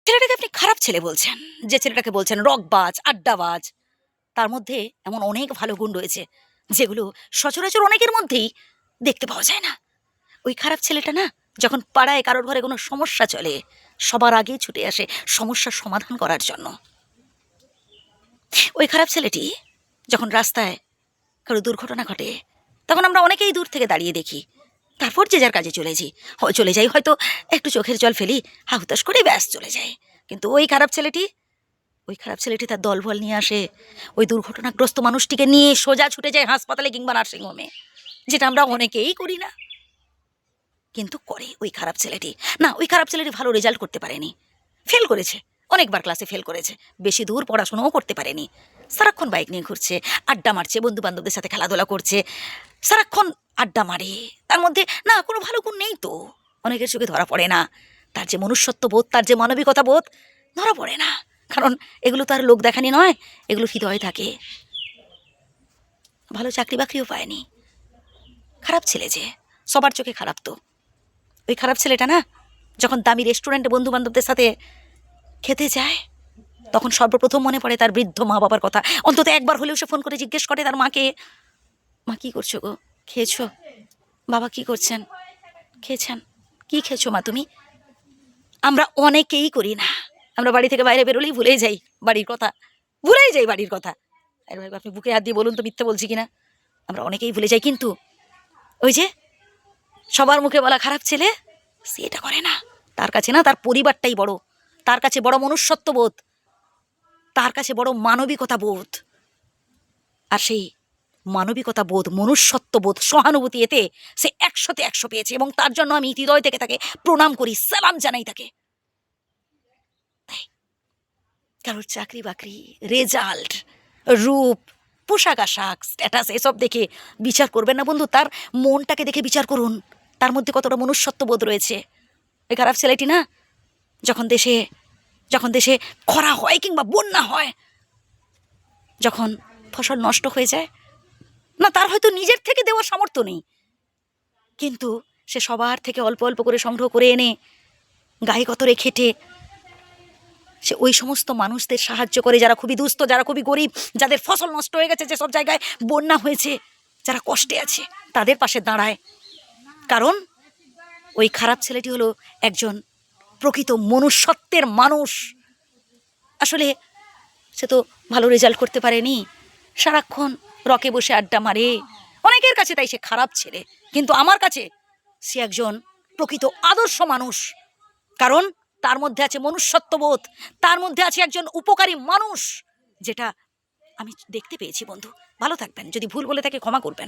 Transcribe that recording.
ছেলেটাকে আপনি খারাপ ছেলে বলছেন, যে ছেলেটাকে বলছেন রকবাজ, আড্ডাবাজ, তার মধ্যে এমন অনেক ভালো গুণ রয়েছে যেগুলো সচরাচর অনেকের মধ্যেই দেখতে পাওয়া যায় না। ওই খারাপ ছেলেটা না, যখন পাড়ায় কারোর ঘরে কোনো সমস্যা চলে, সবার আগে ছুটে আসে সমস্যার সমাধান করার জন্য। ওই খারাপ ছেলেটি যখন রাস্তায় কারো দুর্ঘটনা ঘটে, তখন আমরা অনেকেই দূর থেকে দাঁড়িয়ে দেখি, তারপর যে যার কাজে চলে যাই, হয়তো একটু চোখের জল ফেলি, হাহুতাশ করে ব্যাস চলে যায়। কিন্তু ওই খারাপ ছেলেটি তার দলবল নিয়ে আসে, ওই দুর্ঘটনাগ্রস্ত মানুষটিকে নিয়ে সোজা ছুটে যায় হাসপাতালে কিংবা নার্সিংহোমে, যেটা আমরা অনেকেই করি না, কিন্তু করে ওই খারাপ ছেলেটি। না, ওই খারাপ ছেলেটি ভালো রেজাল্ট করতে পারেনি, ফেল করেছে, অনেকবার ক্লাসে ফেল করেছে, বেশি দূর পড়াশোনাও করতে পারেনি, সারাক্ষণ বাইক নিয়ে ঘুরছে, আড্ডা মারছে, বন্ধু বান্ধবদের সাথে খেলাধুলা করছে, সারাক্ষণ আড্ডা মারে, তার মধ্যে না কোনো ভালো গুণ নেই, তো অনেকের চোখে ধরা পড়ে না। তার যে মনুষ্যত্ব বোধ, তার যে মানবিকতা বোধ ধরা পড়ে না, কারণ এগুলো তার লোক দেখানি নয়, এগুলো হৃদয়ে থাকে। ভালো চাকরি বাকরিও পায়নি, খারাপ ছেলে, যে সবার চোখে খারাপ। তো ওই খারাপ ছেলেটা না, যখন দামি রেস্টুরেন্টে বন্ধু বান্ধবদের সাথে খেতে যায়, তখন সর্বপ্রথম মনে পড়ে তার বৃদ্ধ মা বাবার কথা। অন্তত একবার হলেও সে ফোন করে জিজ্ঞেস করে তার মাকে, মা কী করছো গো, খেয়েছো? বাবা কী করছেন? খেয়েছেন? কী খেয়েছো মা তুমি? আমরা অনেকেই করি না, আমরা বাড়ি থেকে বাইরে বেরোলেই ভুলেই যাই বাড়ির কথা, আরে ভাই, আপনি বুকে হাত দিয়ে বলুন তো মিথ্যে বলছি কিনা। আমরা অনেকেই ভুলে যাই, কিন্তু ওই যে সবার মুখে বলা খারাপ ছেলে, সে এটা করে না। তার কাছে না তার পরিবারটাই বড়, তার কাছে বড় মনুষ্যত্ব বোধ, তার কাছে বড় মানবিকতা বোধ। আর সেই মানবিকতা বোধ, মনুষ্যত্ব বোধ, সহানুভূতি, এতে সে 100-তে 100 পেয়েছে, এবং তার জন্য আমি হৃদয় থেকে তাকে প্রণাম করি, সালাম জানাই তাকে। কারোর চাকরি বাকরি, রেজাল্ট, রূপ, পোশাক আশাক, স্ট্যাটাস এসব দেখে বিচার করবেন না বন্ধু, তার মনটাকে দেখে বিচার করুন, তার মধ্যে কতটা মনুষ্যত্ব বোধ রয়েছে। ওই খারাপ ছেলেটি না, যখন দেশে খরা হয় কিংবা বন্যা হয়, যখন ফসল নষ্ট হয়ে যায়, না তার হয়তো নিজের থেকে দেওয়ার সামর্থ্য নেই, কিন্তু সে সবার থেকে অল্প অল্প করে সংগ্রহ করে এনে গায়ে গতরে খেটে সে ওই সমস্ত মানুষদের সাহায্য করে, যারা খুবই দুস্থ, যারা খুবই গরিব, যাদের ফসল নষ্ট হয়ে গেছে, যেসব জায়গায় বন্যা হয়েছে, যারা কষ্টে আছে, তাদের পাশে দাঁড়ায়। কারণ ওই খারাপ ছেলেটি হলো একজন প্রকৃত মনুষ্যত্বের মানুষ। আসলে সে তো ভালো রেজাল্ট করতে পারেনি, সারাক্ষণ রকে বসে আড্ডা মারে, অনেকের কাছে তাই সে খারাপ ছেলে, কিন্তু আমার কাছে সে একজন প্রকৃত আদর্শ মানুষ। কারণ তার মধ্যে আছে মনুষ্যত্ববোধ, তার মধ্যে আছে একজন উপকারী মানুষ, যেটা আমি দেখতে পেয়েছি বন্ধু। ভালো থাকবেন, যদি ভুল বলে তাকে ক্ষমা করবেন।